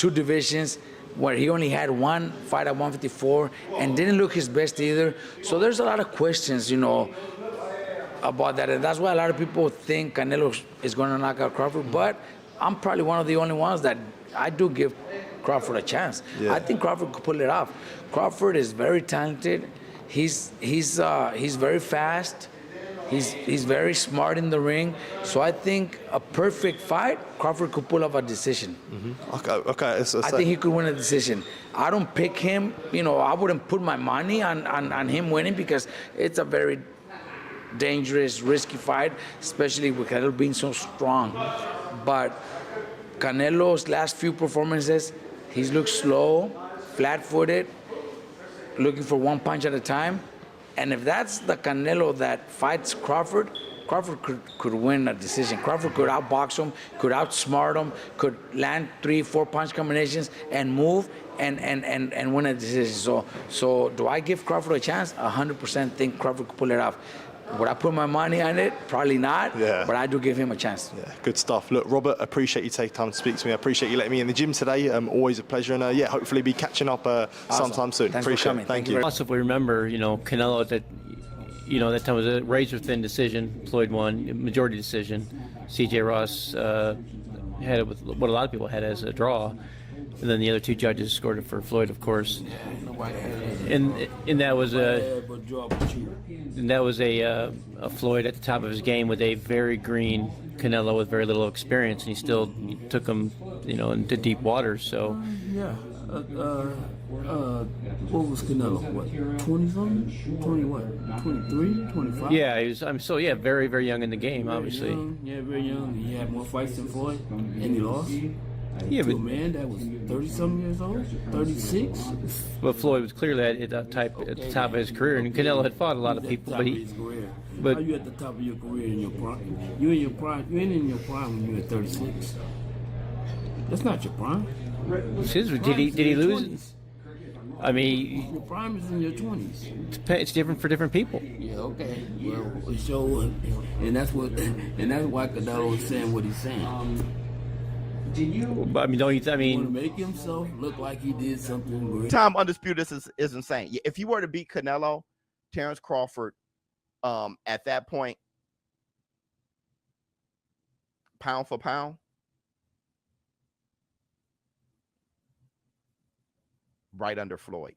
two divisions, where he only had one fight at 154 and didn't look his best either. So there's a lot of questions, about that. And that's why a lot of people think Canelo is going to knock out Crawford. But I'm probably one of the only ones that I do give Crawford a chance. I think Crawford could pull it off. Crawford is very talented. He's very fast. He's very smart in the ring. So I think a perfect fight, Crawford could pull off a decision. Okay. I think he could win a decision. I don't pick him. I wouldn't put my money on him winning because it's a very dangerous, risky fight, especially with Canelo being so strong. But Canelo's last few performances, he's looked slow, flat-footed, looking for one punch at a time. And if that's the Canelo that fights Crawford, Crawford could win a decision. Crawford could outbox him, could outsmart him, could land 3-4 punch combinations and move and win a decision. So do I give Crawford a chance? 100% think Crawford could pull it off. Would I put my money on it? Probably not, but I do give him a chance. Yeah, good stuff. Look, Robert, appreciate you taking time to speak to me. I appreciate you letting me in the gym today. Always a pleasure. And hopefully be catching up sometime soon. Thanks appreciate for coming. it. Thank you. Also, if we remember, Canelo at that time was a razor-thin decision. Floyd won, majority decision. C.J. Ross had it with what a lot of people had as a draw. And then the other two judges scored it for Floyd, of course. And that was a Floyd at the top of his game with a very green Canelo with very little experience, and he still took him, into deep waters. So. What was Canelo? What, 20-something? 20 what? 23? 25? Yeah, he was. Very, very young in the game, obviously. Very young. He had more fights than Floyd, and he lost. Yeah, to a man that was 30-something years old, 36. But Floyd was clearly at the top of his career, and Canelo had fought a lot of people. But how you at the top of your career in your prime? You ain't in your prime when you're at 36. That's not your prime. Did he lose? I mean, your prime is in your 20s. It's different for different people. Yeah, okay. Well, so, and that's why Canelo is saying what he's saying. I mean, don't you? I mean, want to make himself look like he did something great. Time undisputed is insane. If you were to beat Canelo, Terrence Crawford, at that point, pound for pound, right under Floyd.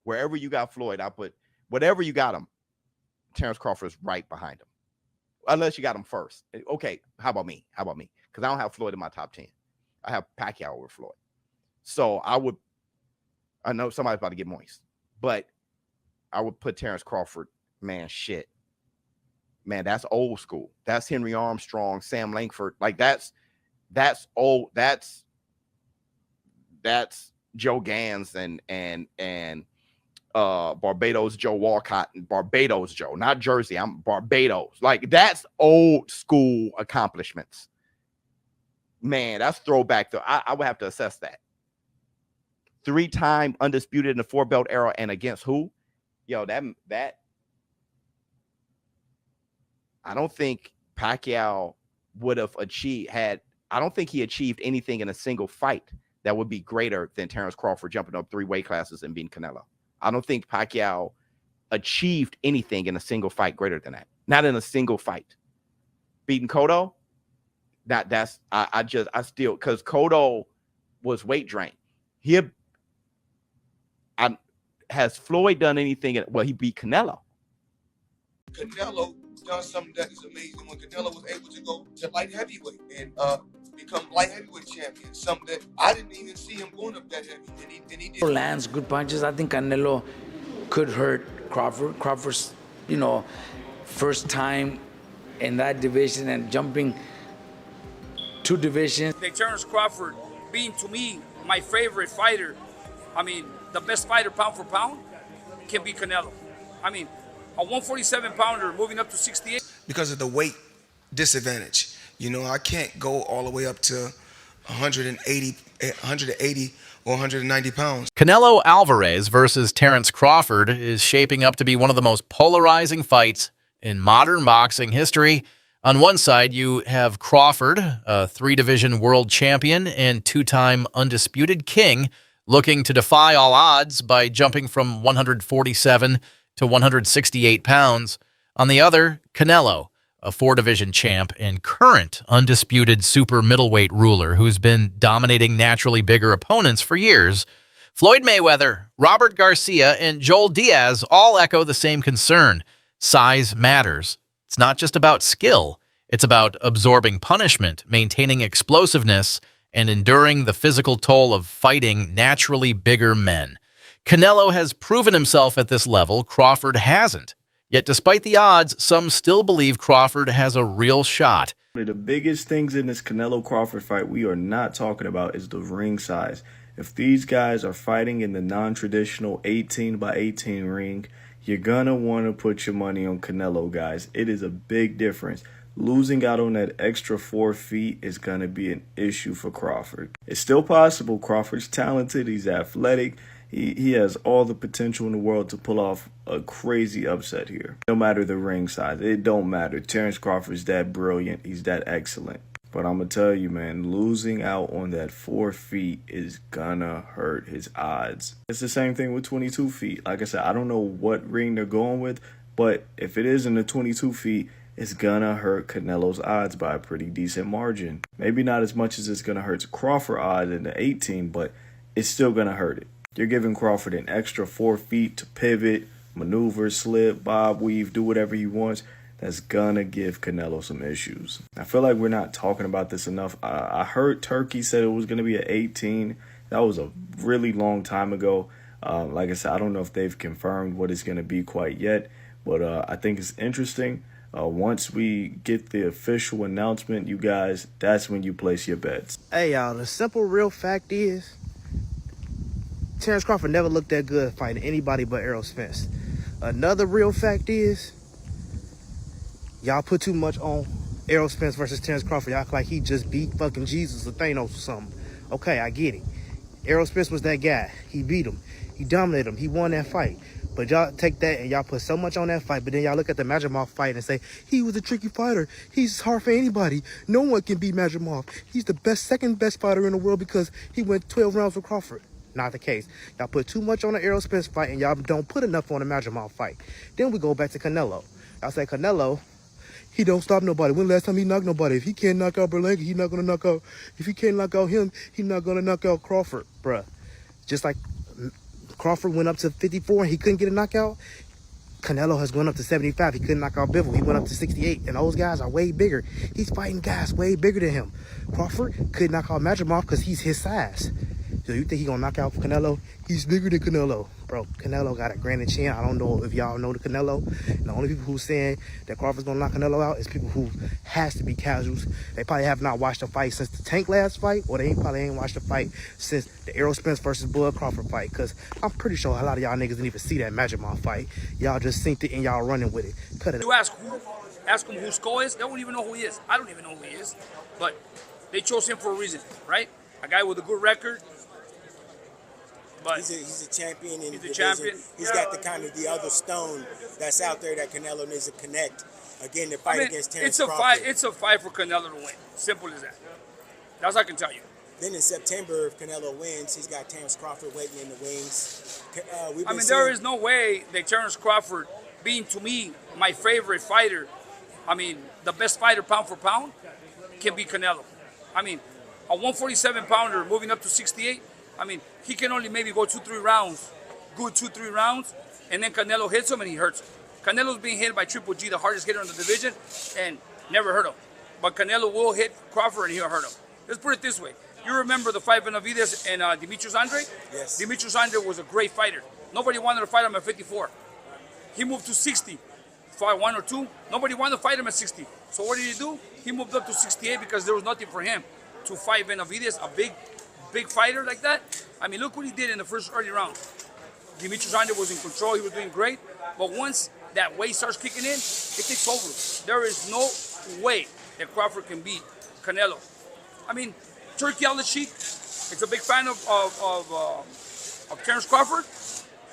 Wherever you got Floyd, I put whatever you got him, Terrence Crawford is right behind him. Unless you got him first. Okay, how about me? Because I don't have Floyd in my top 10. I have Pacquiao over Floyd. So I know somebody's about to get moist, but I would put Terrence Crawford, man, that's old school. That's Henry Armstrong, Sam Langford. Like that's old. That's Joe Gans and Barbados Joe Walcott and Barbados Joe, not Jersey. I'm Barbados. Like that's old school accomplishments. Man, that's throwback though. I would have to assess that. 3-time undisputed in the 4-belt era, and against who? Yo, that I don't think Pacquiao would have I don't think he achieved anything in a single fight that would be greater than Terrence Crawford jumping up 3 weight classes and beating Canelo. I don't think Pacquiao achieved anything in a single fight greater than that. Not in a single fight. Beating Cotto, because Cotto was weight drained. Has Floyd done anything? Well, he beat Canelo. Canelo done something that is amazing when Canelo was able to go to light heavyweight and become light heavyweight champion. Something that I didn't even see him going up that heavy, and he did. Lands good punches. I think Canelo could hurt Crawford. Crawford's, first time in that division and jumping 2 divisions. Terrence Crawford being, to me, my favorite fighter. I mean, the best fighter pound for pound can be Canelo. I mean, a 147-pounder moving up to 68. Because of the weight disadvantage. I can't go all the way up to 180 or 190 pounds. Canelo Alvarez versus Terrence Crawford is shaping up to be one of the most polarizing fights in modern boxing history. On one side, you have Crawford, a 3-division world champion and 2-time undisputed king, looking to defy all odds by jumping from 147 to 168 pounds. On the other, Canelo, a 4-division champ and current undisputed super middleweight ruler who's been dominating naturally bigger opponents for years. Floyd Mayweather, Robert Garcia, and Joel Diaz all echo the same concern. Size matters. It's not just about skill. It's about absorbing punishment, maintaining explosiveness, and enduring the physical toll of fighting naturally bigger men. Canelo has proven himself at this level. Crawford hasn't. Yet despite the odds, some still believe Crawford has a real shot. One of the biggest things in this Canelo-Crawford fight we are not talking about is the ring size. If these guys are fighting in the non-traditional 18 by 18 ring, you're gonna want to put your money on Canelo, guys. It is a big difference. Losing out on that extra 4 feet is going to be an issue for Crawford. It's still possible. Crawford's talented. He's athletic. He has all the potential in the world to pull off a crazy upset here. No matter the ring size, it don't matter. Terrence Crawford's that brilliant. He's that excellent. But I'm going to tell you, man, losing out on that 4 feet is going to hurt his odds. It's the same thing with 22 feet. Like I said, I don't know what ring they're going with, but if it is in the 22 feet, it's going to hurt Canelo's odds by a pretty decent margin. Maybe not as much as it's going to hurt Crawford odds in the 18, but it's still going to hurt it. You're giving Crawford an extra 4 feet to pivot, maneuver, slip, bob, weave, do whatever he wants. That's going to give Canelo some issues. I feel like we're not talking about this enough. I heard Turkey said it was going to be an 18. That was a really long time ago. Like I said, I don't know if they've confirmed what it's going to be quite yet, but I think it's interesting. Once we get the official announcement, you guys, that's when you place your bets. Hey, y'all, the simple real fact is Terrence Crawford never looked that good fighting anybody but Errol Spence. Another real fact is y'all put too much on Errol Spence versus Terrence Crawford. Y'all act like he just beat fucking Jesus or Thanos or something. Okay, I get it. Errol Spence was that guy. He beat him. He dominated him. He won that fight. But y'all take that and y'all put so much on that fight, but then y'all look at the Majimov fight and say, he was a tricky fighter. He's hard for anybody. No one can beat Majimov. He's the second best fighter in the world because he went 12 rounds with Crawford. Not the case. Y'all put too much on the Errol Spence fight and y'all don't put enough on the Majimov fight. Then we go back to Canelo. Y'all say Canelo, he don't stop nobody. When the last time he knocked nobody? If he can't knock out Berlanga, he's not going to knock out. If he can't knock out him, he's not going to knock out Crawford, bruh. Just like Crawford went up to 54 and he couldn't get a knockout. Canelo has gone up to 75. He couldn't knock out Bivol. He went up to 68. And those guys are way bigger. He's fighting guys way bigger than him. Crawford could knock out Majimov because he's his size. So you think he's going to knock out Canelo? He's bigger than Canelo. Bro, Canelo got a granite chin. I don't know if y'all know the Canelo. And the only people who's saying that Crawford's going to knock Canelo out is people who has to be casuals. They probably have not watched a fight since the Tank last fight, or they probably ain't watched a fight since the Errol Spence versus Bud Crawford fight, because I'm pretty sure a lot of y'all niggas didn't even see that Majimov fight. Y'all just synced it and y'all running with it. Cut it. You ask them who Skull is, they won't even know who he is. I don't even know who he is. But they chose him for a reason, right? A guy with a good record. But he's a champion in he's a champion. He's got the kind of the other stone that's out there that Canelo needs to connect again to fight against Terrence Crawford. It's a fight for Canelo to win. Simple as that. That's what I can tell you. Then in September, if Canelo wins, he's got Terrence Crawford waiting in the wings. There is no way that Terrence Crawford, being to me my favorite fighter, the best fighter pound for pound, can beat Canelo. A 147 pounder moving up to 68. He can only maybe go 2-3 rounds, good 2-3 rounds, and then Canelo hits him and he hurts him. Canelo's being hit by Triple G, the hardest hitter in the division, and never hurt him. But Canelo will hit Crawford and he'll hurt him. Let's put it this way. You remember the fight Benavidez and Demetrius Andrade? Yes. Demetrius Andrade was a great fighter. Nobody wanted to fight him at 54. He moved to 60. Fight 1 or 2. Nobody wanted to fight him at 60. So what did he do? He moved up to 68 because there was nothing for him to fight Benavidez, a big fighter like that. Look what he did in the first early round. Demetrius Andrade was in control. He was doing great. But once that weight starts kicking in, it takes over. There is no way that Crawford can beat Canelo. Turkey Al-Sheikh is a big fan of Terrence Crawford.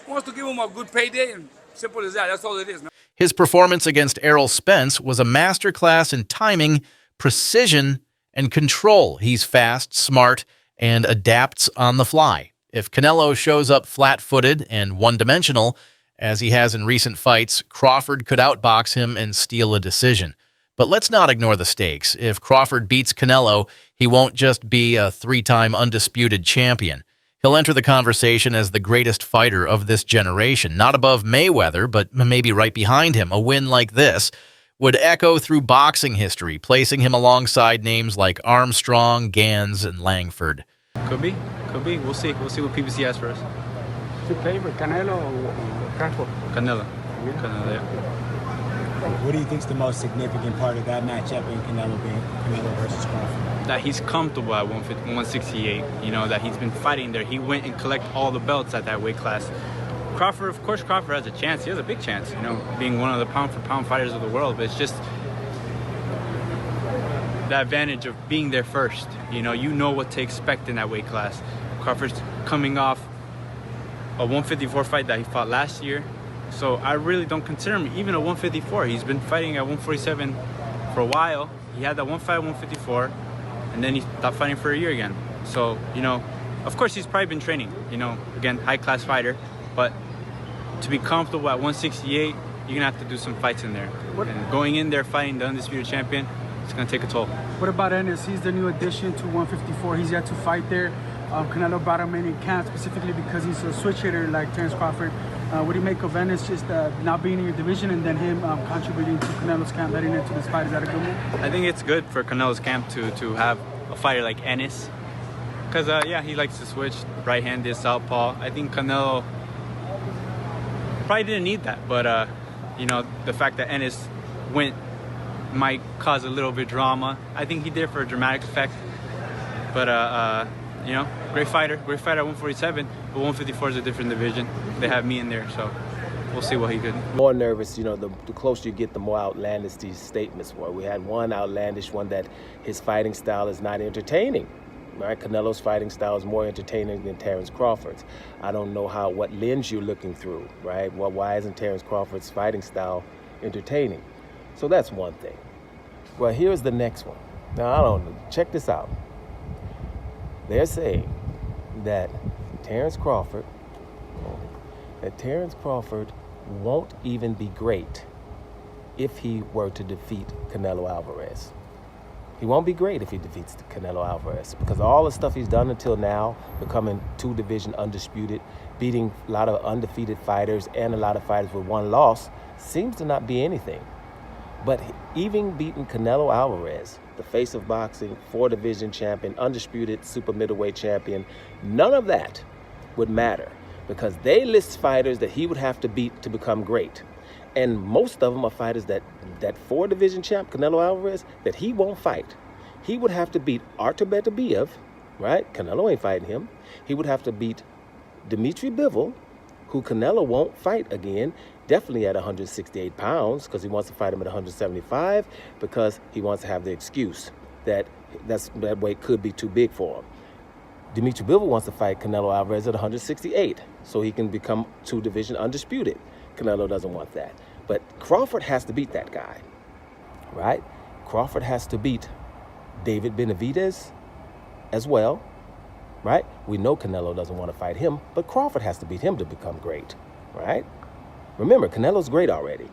He wants to give him a good payday, and simple as that. That's all it is, man. His performance against Errol Spence was a masterclass in timing, precision, and control. He's fast, smart, and adapts on the fly. If Canelo shows up flat-footed and one-dimensional, as he has in recent fights, Crawford could outbox him and steal a decision. But let's not ignore the stakes. If Crawford beats Canelo, he won't just be a three-time undisputed champion. He'll enter the conversation as the greatest fighter of this generation, not above Mayweather, but maybe right behind him. A win like this would echo through boxing history, placing him alongside names like Armstrong, Gans, and Langford. Could be. We'll see. We'll see what PBC has for us. Your favorite, Canelo or Crawford? Canelo. Canelo, yeah. What do you think is the most significant part of that matchup in Canelo being Canelo versus Crawford? That he's comfortable at 168. You know, that he's been fighting there. He went and collected all the belts at that weight class. Crawford, of course, Crawford has a chance. He has a big chance, you know, being one of the pound-for-pound fighters of the world. But it's just the advantage of being there first. You know what to expect in that weight class. Crawford's coming off a 154 fight that he fought last year. So I really don't consider him even a 154. He's been fighting at 147 for a while. He had that one fight at 154, and then he stopped fighting for a year again. So, you know, of course he's probably been training, you know, again, high-class fighter. But to be comfortable at 168, you're going to have to do some fights in there. And going in there fighting the undisputed champion, it's going to take a toll. What about Ennis? He's the new addition to 154. He's yet to fight there. Canelo brought him in camp specifically because he's a switch hitter like Terence Crawford. What do you make of Ennis just not being in your division and then him contributing to Canelo's camp heading into this fight? Is that a good move? I think it's good for Canelo's camp to have a fighter like Ennis. Because, yeah, he likes to switch right-handed, southpaw. I think Canelo probably didn't need that. But, you know, the fact that Ennis went might cause a little bit of drama. I think he did it for a dramatic effect. But, you know, great fighter at 147, but 154 is a different division. They have me in there, so we'll see what he could. More nervous, you know, the closer you get, the more outlandish these statements were. We had one outlandish one that his fighting style is not entertaining. Right? Canelo's fighting style is more entertaining than Terence Crawford's. I don't know what lens you're looking through, right? Well, why isn't Terence Crawford's fighting style entertaining? So that's one thing. Well, here's the next one. Now, I don't know. Check this out. They're saying that Terence Crawford won't even be great if he were to defeat Canelo Alvarez. He won't be great if he defeats Canelo Alvarez because all the stuff he's done until now, becoming two-division undisputed, beating a lot of undefeated fighters and a lot of fighters with one loss, seems to not be anything. But even beating Canelo Alvarez, the face of boxing, four-division champion, undisputed super middleweight champion, none of that would matter because they list fighters that he would have to beat to become great. And most of them are fighters that four-division champ, Canelo Alvarez, that he won't fight. He would have to beat Artur Beterbiev, right? Canelo ain't fighting him. He would have to beat Dmitry Bivol, who Canelo won't fight again, definitely at 168 pounds because he wants to fight him at 175 because he wants to have the excuse that that weight could be too big for him. Dmitry Bivol wants to fight Canelo Alvarez at 168 so he can become two-division undisputed. Canelo doesn't want that. But Crawford has to beat that guy, right? Crawford has to beat David Benavidez as well, right? We know Canelo doesn't want to fight him, but Crawford has to beat him to become great, right? Remember, Canelo's great already.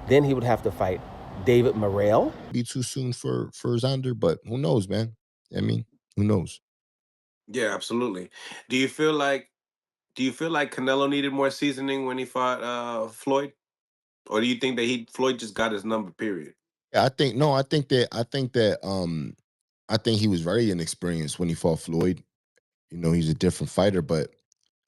Then he would have to fight David Morrell. Be too soon for Xander, but who knows, man? I mean, who knows? Yeah, absolutely. Do you feel like Canelo needed more seasoning when he fought Floyd? Or do you think that Floyd just got his number, period? Yeah, I think he was very inexperienced when he fought Floyd. You know, he's a different fighter, but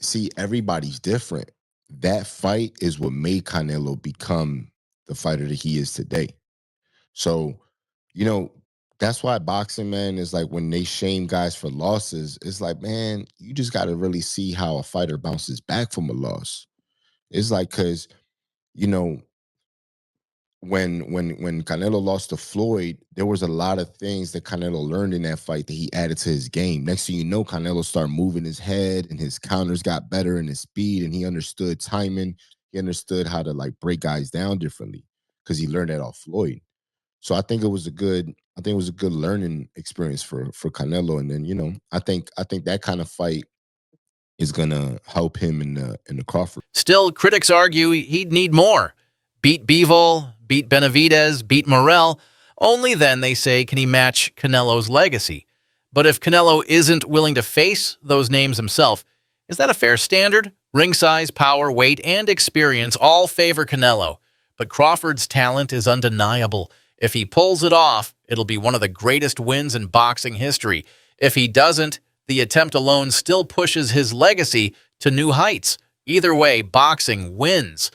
see, everybody's different. That fight is what made Canelo become the fighter that he is today. So, you know, that's why boxing, man, is like when they shame guys for losses, it's like, man, you just got to really see how a fighter bounces back from a loss. It's like, because, you know, when Canelo lost to Floyd, there was a lot of things that Canelo learned in that fight that he added to his game. Next thing you know, Canelo started moving his head and his counters got better and his speed and he understood timing. He understood how to like break guys down differently because he learned that off Floyd. So I think it was a good learning experience for Canelo. And then, you know, I think that kind of fight is gonna help him in the Crawford. Still, critics argue he'd need more. Beat Bivol, beat Benavidez, beat Morrell. Only then, they say, can he match Canelo's legacy. But if Canelo isn't willing to face those names himself, is that a fair standard? Ring size, power, weight, and experience all favor Canelo. But Crawford's talent is undeniable. If he pulls it off, it'll be one of the greatest wins in boxing history. If he doesn't, the attempt alone still pushes his legacy to new heights. Either way, boxing wins.